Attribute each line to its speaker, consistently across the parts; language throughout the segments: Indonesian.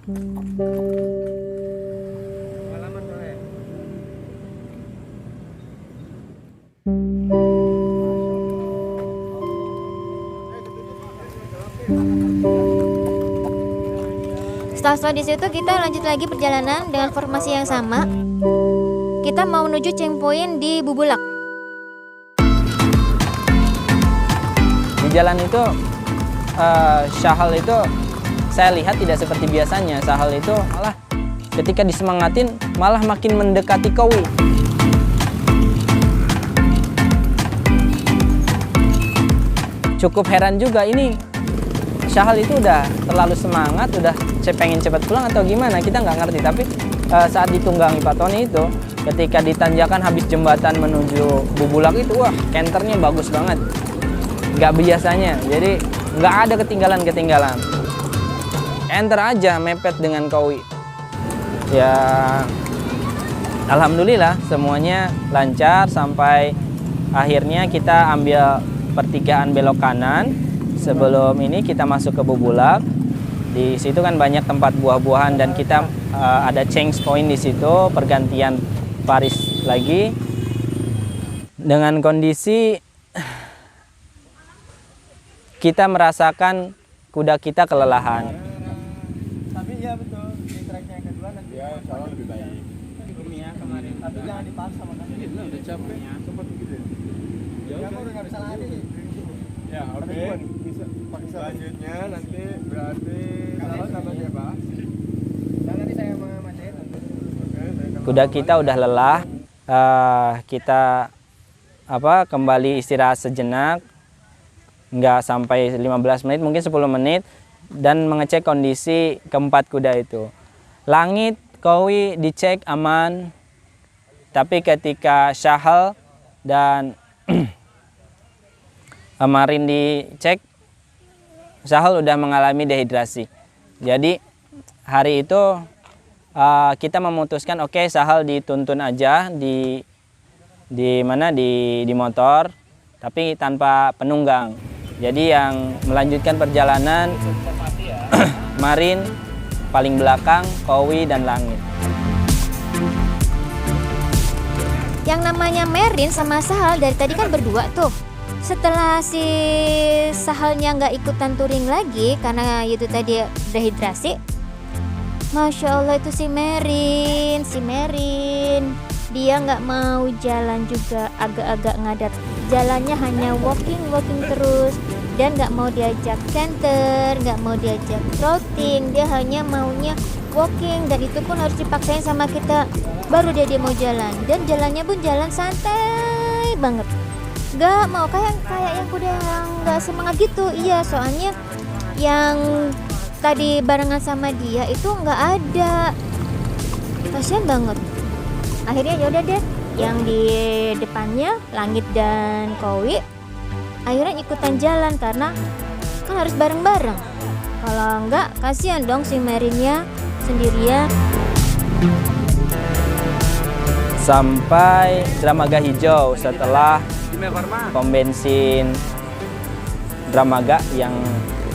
Speaker 1: Setelah di situ kita lanjut lagi perjalanan dengan formasi yang sama. Kita mau menuju checkpoint di Bubulak.
Speaker 2: Di jalan itu Syahal itu saya lihat tidak seperti biasanya. Syahal itu malah ketika disemangatin malah makin mendekati Kowi. Cukup heran juga, ini Syahal itu udah terlalu semangat, udah pengen cepat pulang atau gimana, kita nggak ngerti. Tapi saat ditunggangi Pak Tony itu, ketika ditanjakan habis jembatan menuju Bubulak itu, wah kenternya bagus banget. Nggak biasanya, jadi nggak ada ketinggalan. Enter aja mepet dengan Kowi. Ya, alhamdulillah semuanya lancar sampai akhirnya kita ambil pertigaan belok kanan. Sebelum ini kita masuk ke Bubulak. Di situ kan banyak tempat buah-buahan dan kita ada change point di situ, pergantian baris lagi. Dengan kondisi kita merasakan kuda kita kelelahan.
Speaker 3: Tapi ya betul, di track yang kedua nanti ya kalau lebih baik. Ya kemarin. Tapi jangan dipaksa makanya. Udah capek. Sempat begitu. Ya udah enggak bisa lari. Ya, oke. Selanjutnya nanti berarti kalau sama siapa? Jangan saya sama Mas Ed.
Speaker 2: Kuda kita udah lelah. Kita kembali istirahat sejenak. Nggak sampai 15 menit, mungkin 10 menit, dan mengecek kondisi keempat kuda itu. Langit, Kowi dicek aman, tapi ketika Syahal dan Marin dicek, Syahal udah mengalami dehidrasi. Jadi hari itu kita memutuskan oke, Syahal dituntun aja di motor, tapi tanpa penunggang. Jadi yang melanjutkan perjalanan Marin paling belakang, Kowi dan Langit.
Speaker 1: Yang namanya Marin sama Syahal dari tadi kan berdua tuh. Setelah si Syahalnya nggak ikutan touring lagi karena itu tadi dehidrasi, Masya Allah itu si Marin dia nggak mau jalan juga, agak-agak ngadat. Jalannya hanya walking terus, dan nggak mau diajak canter, nggak mau diajak trotting, dia hanya maunya walking, dan itu pun harus dipaksain sama kita baru dia mau jalan. Dan jalannya pun jalan santai banget, nggak mau kayak yang kuda yang nggak semangat gitu. Iya, soalnya yang tadi barengan sama dia itu nggak ada, kasian banget. Akhirnya yaudah deh, yang di depannya Langit dan Kowi akhirnya ikutan jalan karena kan harus bareng-bareng. Kalau enggak kasihan dong si Marinnya sendirian.
Speaker 2: Sampai Dramaga Hijau setelah pom bensin Dramaga yang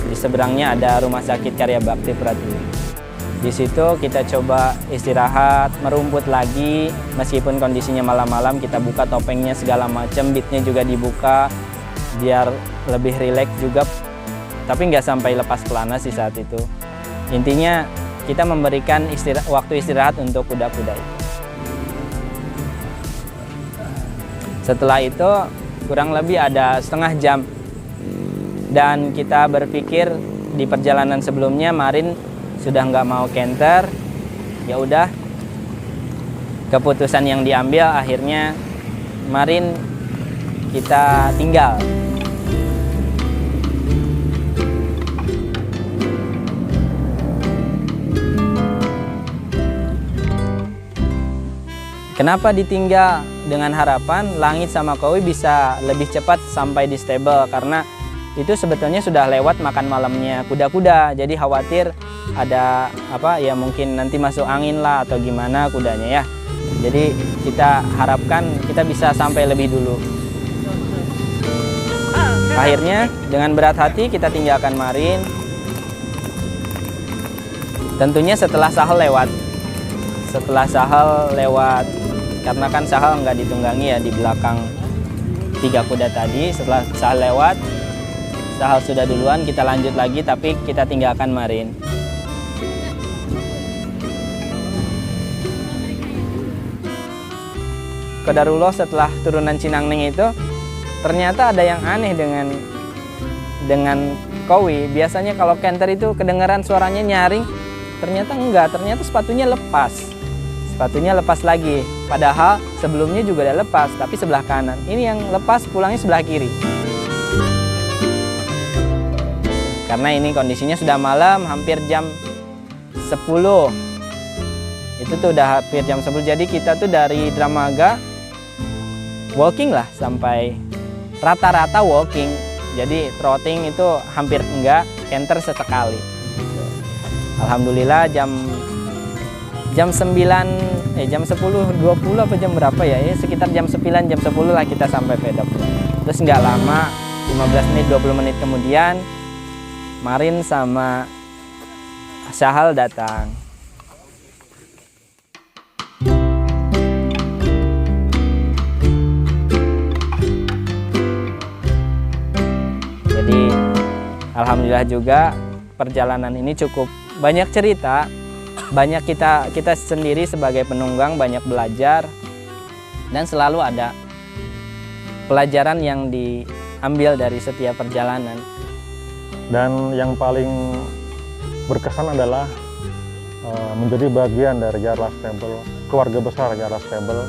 Speaker 2: di seberangnya ada Rumah Sakit Karya Bakti Pratiwi. Di situ kita coba istirahat, merumput lagi, meskipun kondisinya malam-malam, kita buka topengnya segala macam, beatnya juga dibuka biar lebih rileks juga, tapi nggak sampai lepas pelana sih saat itu. Intinya kita memberikan waktu istirahat untuk kuda-kuda itu. Setelah itu kurang lebih ada setengah jam, dan kita berpikir di perjalanan sebelumnya Marin sudah nggak mau canter, ya udah keputusan yang diambil akhirnya Marin kita tinggal. Kenapa ditinggal? Dengan harapan Langit sama Kowi bisa lebih cepat sampai di stable, karena itu sebetulnya sudah lewat makan malamnya kuda-kuda, jadi khawatir ada ya mungkin nanti masuk angin lah atau gimana kudanya ya. Jadi kita harapkan kita bisa sampai lebih dulu. Akhirnya dengan berat hati kita tinggalkan Marin. Tentunya setelah sahel lewat. Setelah sahel lewat, karena kan sahel nggak ditunggangi ya di belakang 3 kuda tadi. Setelah sahel lewat, sahel sudah duluan, kita lanjut lagi tapi kita tinggalkan Marin. Qadarullah setelah turunan Cinangneng itu ternyata ada yang aneh dengan Kowi. Biasanya kalau canter itu kedengaran suaranya nyaring, ternyata enggak, ternyata sepatunya lepas. Sepatunya lepas lagi, padahal sebelumnya juga udah lepas, tapi sebelah kanan. Ini yang lepas pulangnya sebelah kiri. Karena ini kondisinya sudah malam, hampir jam 10. Itu tuh udah hampir jam 10, jadi kita tuh dari Dramaga walking lah sampai rata-rata walking. Jadi trotting itu hampir enggak, canter sesekali. Alhamdulillah jam 9, jam 10.20 apa jam berapa ya? Sekitar jam 9, jam 10 lah kita sampai pedok. Terus nggak lama, 15 menit, 20 menit kemudian Marin sama Sahal datang. Jadi alhamdulillah juga perjalanan ini cukup banyak cerita, banyak kita sendiri sebagai penunggang banyak belajar, dan selalu ada pelajaran yang diambil dari setiap perjalanan.
Speaker 4: Dan yang paling berkesan adalah menjadi bagian dari Jarlas Stable, keluarga besar Jarlas Stable,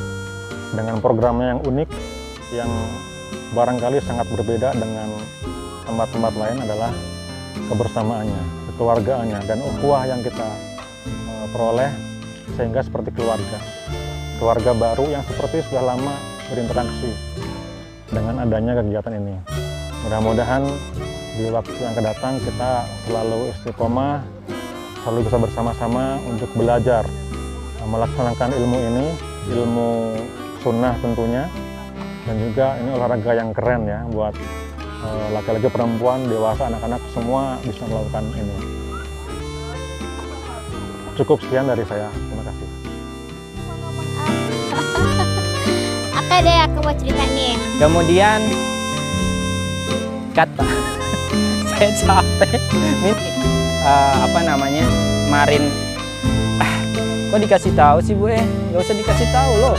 Speaker 4: dengan programnya yang unik, yang barangkali sangat berbeda dengan tempat-tempat lain adalah kebersamaannya, kekeluargaannya, dan ukhuwah yang kita peroleh sehingga seperti keluarga baru yang seperti sudah lama berinteraksi dengan adanya kegiatan ini. Mudah-mudahan di waktu yang akan datang kita selalu istiqomah, selalu bisa bersama-sama untuk belajar melaksanakan ilmu ini, ilmu sunnah tentunya, dan juga ini olahraga yang keren ya buat laki-laki, perempuan, dewasa, anak-anak semua bisa melakukan ini. Cukup sekian dari saya, terima kasih.
Speaker 1: Oke deh, aku mau cerita nih.
Speaker 2: Kemudian kata saya capek. Marin. Kok dikasih tahu sih Bu? Nggak usah dikasih tahu loh.